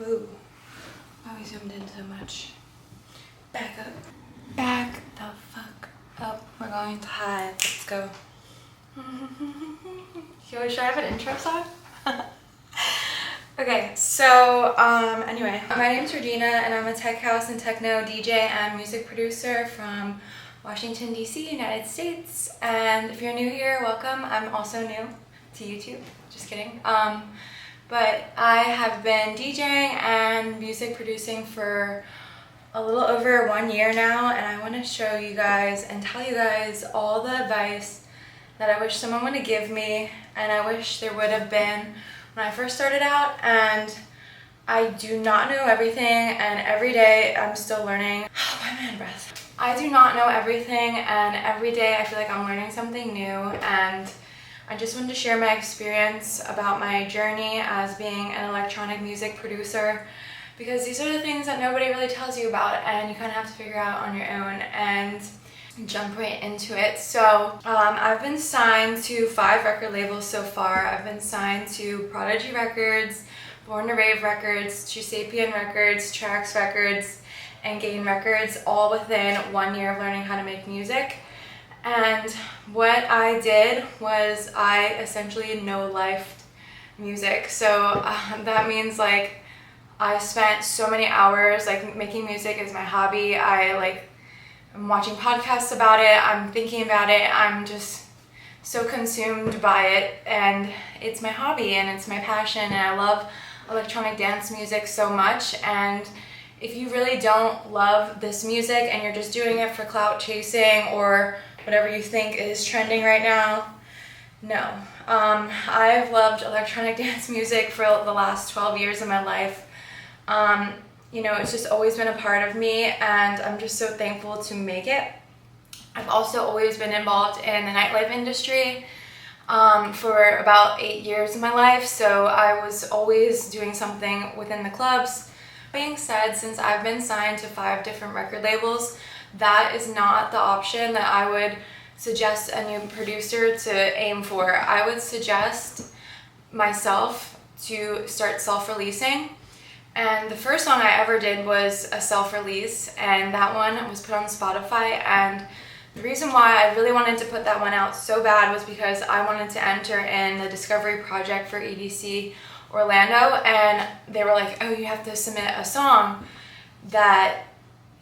Woo. Why we zoomed in so much? Back up. Back the fuck up. We're going to hide. Let's go. Yo, should I have an intro song? Okay, so anyway, my name's Regina and I'm a tech house and techno DJ and music producer from Washington, D.C., United States. And if you're new here, welcome. I'm also new to YouTube. Just kidding. But I have been DJing and music producing for a little over 1 year now, and I want to show you guys and tell you guys all the advice that I wish someone would have given me, and I wish there would have been when I first started out. And I do not know everything, and every day I'm still learning. Why am I out of breath? I do not know everything, and every day I feel like I'm learning something new, and I just wanted to share my experience about my journey as being an electronic music producer, because these are the things that nobody really tells you about and you kind of have to figure out on your own and jump right into it. So I've been signed to 5 record labels so far. I've been signed to Prodigy Records, Born to Rave Records, Sapien Records, Trax Records, and Gain Records, all within 1 year of learning how to make music. And what I did was I essentially no-lifed music. So that means like I spent so many hours like making music is my hobby. I'm watching podcasts about it, I'm thinking about it, I'm just so consumed by it, and it's my hobby and it's my passion, and I love electronic dance music so much. And if you really don't love this music and you're just doing it for clout chasing or whatever you think is trending right now, no. I've loved electronic dance music for the last 12 years of my life. You know, it's just always been a part of me, and I'm just so thankful to make it. I've also always been involved in the nightlife industry for about 8 years of my life, so I was always doing something within the clubs. Being said, since I've been signed to 5 different record labels, that is not the option that I would suggest a new producer to aim for. I would suggest myself to start self-releasing. And the first song I ever did was a self-release, and that one was put on Spotify. And the reason why I really wanted to put that one out so bad was because I wanted to enter in the Discovery Project for EDC Orlando, and they were like, oh, you have to submit a song that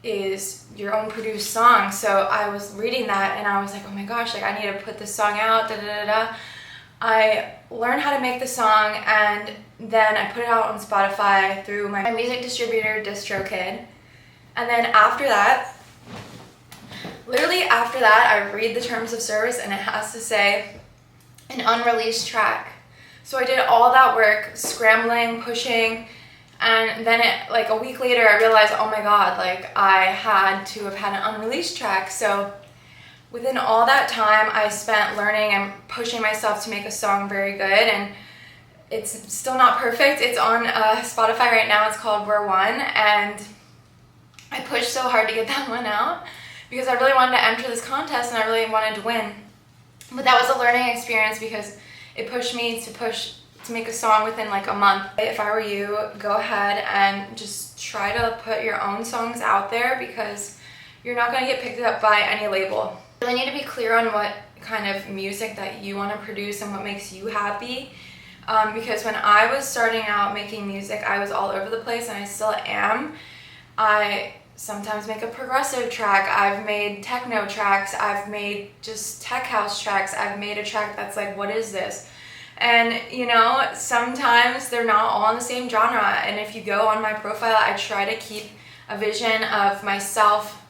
is your own produced song. So I was reading that and I was like, oh my gosh, like I need to put this song out, da da da da. I learned how to make the song, and then I put it out on Spotify through my music distributor, DistroKid. And then after that, literally after that, I read the terms of service and it has to say an unreleased track. So I did all that work, scrambling, pushing, and then like a week later I realized, oh my god, like I had to have had an unreleased track. So within all that time I spent learning and pushing myself to make a song very good, and it's still not perfect. It's on Spotify right now. It's called We're One, and I pushed so hard to get that one out because I really wanted to enter this contest and I really wanted to win. But that was a learning experience because it pushed me to make a song within like a month. If I were you, go ahead and just try to put your own songs out there, because you're not going to get picked up by any label. You really need to be clear on what kind of music that you want to produce and what makes you happy. Because when I was starting out making music, I was all over the place, and I still am. I sometimes make a progressive track, I've made techno tracks, I've made just tech house tracks, I've made a track that's like, what is this? And you know, sometimes they're not all in the same genre, and if you go on my profile, I try to keep a vision of myself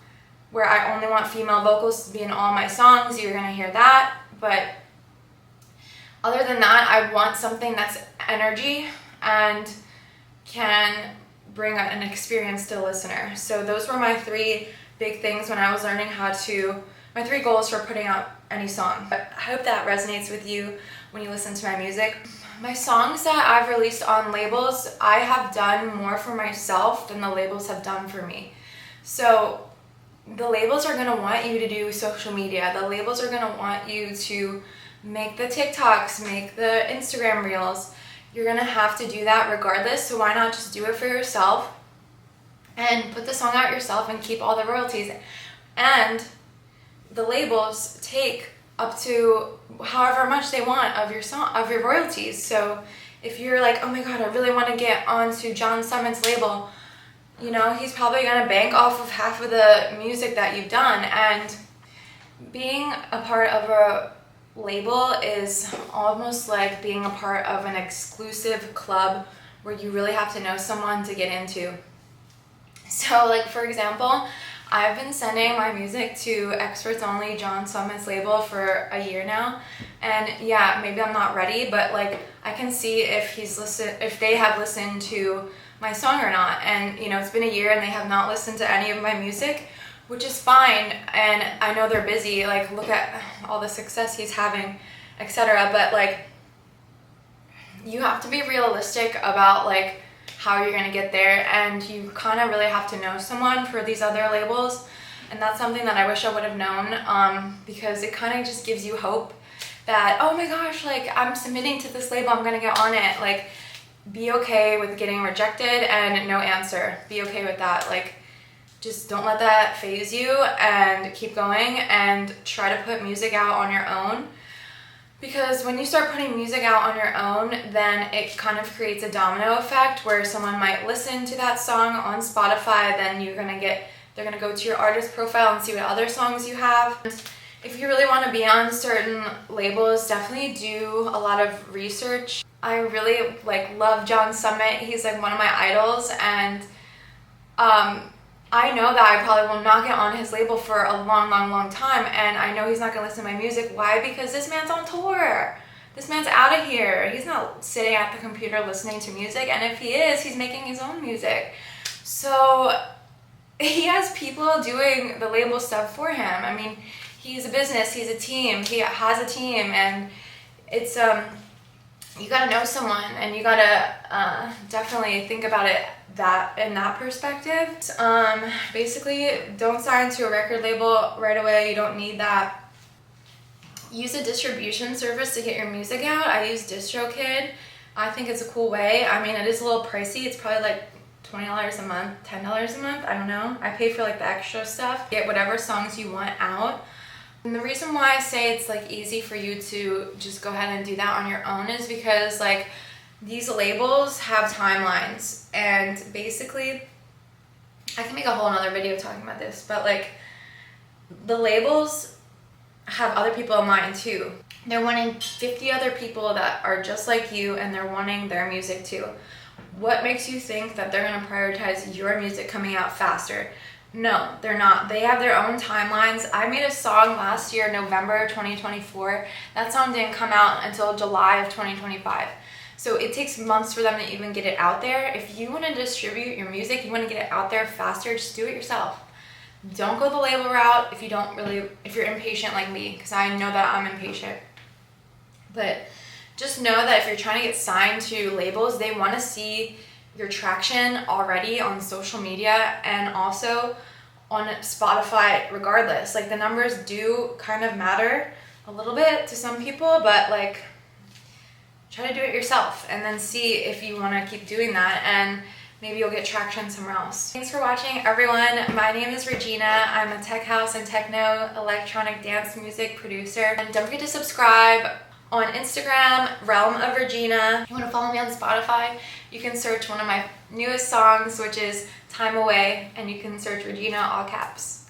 where I only want female vocals to be in all my songs. You're gonna hear that, but other than that, I want something that's energy and can bring an experience to the listener. So those were my 3 big things when I was learning my 3 goals for putting out any song. But I hope that resonates with you when you listen to my music. My songs that I've released on labels, I have done more for myself than the labels have done for me. So the labels are gonna want you to do social media. The labels are gonna want you to make the TikToks, make the Instagram reels. you're gonna have to do that regardless, so why not just do it for yourself and put the song out yourself and keep all the royalties. And the labels take up to however much they want of your song, of your royalties. So if you're like, oh my god, I really want to get onto John Summit's label, you know, he's probably gonna bank off of half of the music that you've done. And being a part of a label is almost like being a part of an exclusive club where you really have to know someone to get into. So like, for example, I've been sending my music to Experts Only, John Summit's label, for a year now, and yeah, maybe I'm not ready, but like I can see if they have listened to my song or not. And you know, it's been a year and they have not listened to any of my music, which is fine. And I know they're busy, like look at all the success he's having, etc. But like, you have to be realistic about like how you're gonna get there, and you kind of really have to know someone for these other labels. And that's something that I wish I would have known, because it kind of just gives you hope that, oh my gosh, like I'm submitting to this label, I'm gonna get on it. Like, be okay with getting rejected and no answer. Be okay with that. Like, just don't let that phase you, and keep going and try to put music out on your own. Because when you start putting music out on your own, then it kind of creates a domino effect where someone might listen to that song on Spotify, then they're gonna go to your artist profile and see what other songs you have. If you really want to be on certain labels, definitely do a lot of research. I really love John Summit. He's like one of my idols, and I know that I probably will not get on his label for a long time, and I know he's not gonna listen to my music. Why? Because this man's on tour. This man's out of here. He's not sitting at the computer listening to music, and if he is, he's making his own music. So he has people doing the label stuff for him. I mean, he's a business, he's a team, he has a team, and it's you gotta know someone, and you gotta definitely think about it in that perspective. Basically, don't sign to a record label right away. You don't need that. Use a distribution service to get your music out. I use DistroKid. I think it's a cool way. I mean, it is a little pricey. It's probably like $20 a month, $10 a month. I don't know. I pay for like the extra stuff. Get whatever songs you want out. And the reason why I say it's like easy for you to just go ahead and do that on your own is because like these labels have timelines, and basically I can make a whole nother video talking about this, but like the labels have other people in mind too. They're wanting 50 other people that are just like you, and they're wanting their music too. What makes you think that they're going to prioritize your music coming out faster? No, they're not. They have their own timelines. I made a song last year, November 2024. That song didn't come out until July of 2025. So it takes months for them to even get it out there. If you want to distribute your music, you want to get it out there faster, just do it yourself. Don't go the label route if you're impatient like me, because I know that I'm impatient. But just know that if you're trying to get signed to labels, they want to see your traction already on social media and also on Spotify regardless. Like, the numbers do kind of matter a little bit to some people, but like, try to do it yourself and then see if you want to keep doing that, and maybe you'll get traction somewhere else. Thanks for watching, everyone. My name is Regina. I'm a tech house and techno electronic dance music producer. And don't forget to subscribe on Instagram, Realm of Regina. If you want to follow me on Spotify, you can search one of my newest songs, which is Time Away, and you can search Regina, all caps.